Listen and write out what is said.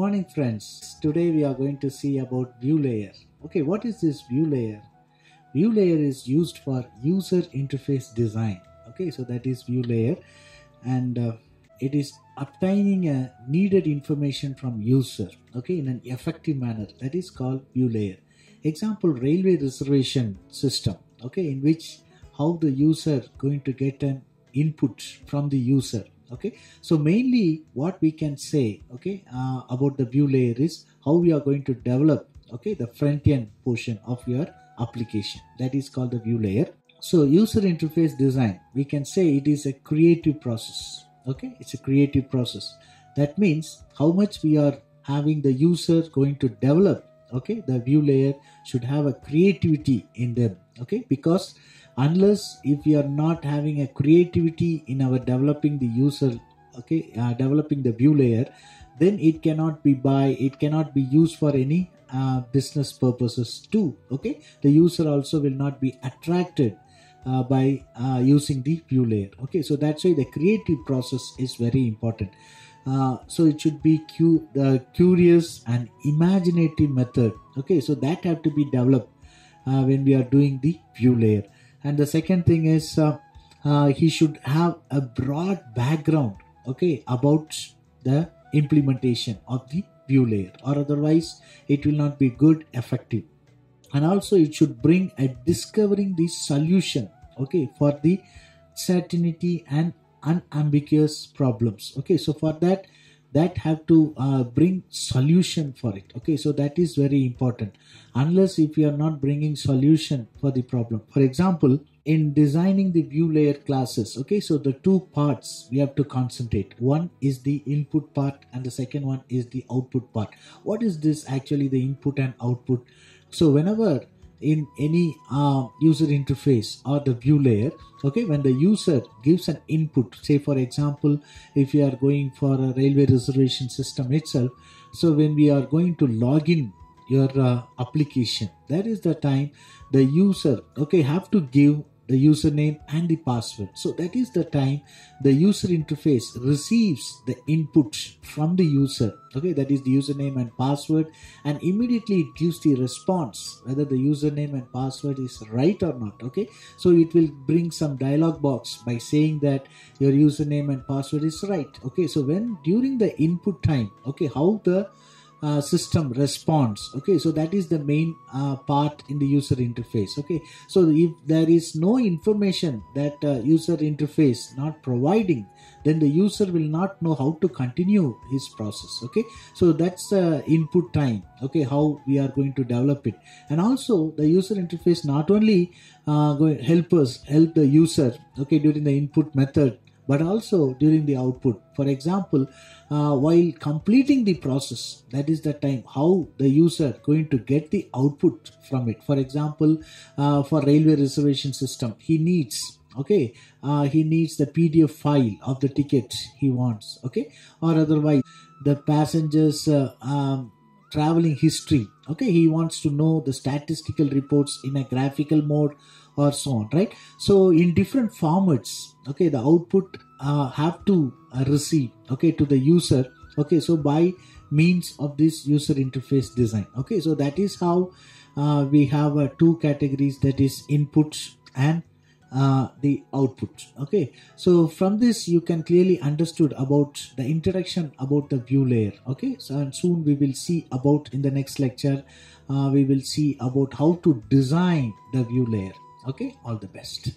morning friends. Today we are going to see about view layer. Okay, what is this view layer? View layer is used for user interface design. Okay, so that is view layer, and it is obtaining a needed information from user, okay, in an effective manner. That is called view layer. Example, railway reservation system, okay, in which how the user going to get an input from the user. Okay, so mainly what we can say, okay, about the view layer is how we are going to develop, okay, the front end portion of your application. That is called the view layer. So user interface design, we can say it is a creative process. Okay, it's a creative process. That means how much we are having the user going to develop. Okay, the view layer should have a creativity in them. Okay, because unless if we are not having a creativity in our developing the user, okay, developing the view layer, then it cannot be used for any business purposes too. Okay, the user also will not be attracted by using the view layer. Okay, so that's why the creative process is very important. So it should be the curious and imaginative method. Okay, so that have to be developed when we are doing the view layer. And the second thing is he should have a broad background, okay, about the implementation of the view layer, or otherwise it will not be good, effective. And also it should bring a discovering the solution, okay, for the certainty and unambiguous problems. Okay, so for that have to bring solution for it. Okay, so that is very important. Unless if you are not bringing solution for the problem, for example, in designing the view layer classes, okay, so the two parts we have to concentrate. One is the input part and the second one is the output part. What is this actually, the input and output? So whenever in any user interface or the view layer, okay, when the user gives an input, say for example, if you are going for a railway reservation system itself, so when we are going to log in your application, that is the time the user, okay, have to give the username and the password. So that is the time the user interface receives the input from the user, okay, that is the username and password, and immediately it gives the response whether the username and password is right or not. Okay, so it will bring some dialog box by saying that your username and password is right. Okay, so when during the input time, okay, how the system responds, okay, so that is the main part in the user interface. Okay, so if there is no information that user interface not providing, then the user will not know how to continue his process. Okay, so that's the input time, okay, how we are going to develop it. And also the user interface not only help the user, okay, during the input method, but also during the output. For example, while completing the process, that is the time how the user going to get the output from it. For example, for railway reservation system, he needs, okay, he needs the PDF file of the ticket he wants, okay, or otherwise the passengers traveling history, okay, he wants to know the statistical reports in a graphical mode or so on, right? So in different formats, okay, the output have to receive, okay, to the user, okay, so by means of this user interface design. Okay, so that is how we have two categories, that is inputs and the output. Okay, so from this you can clearly understood about the introduction about the view layer. Okay, so and soon we will see about, in the next lecture we will see about how to design the view layer. Okay, all the best.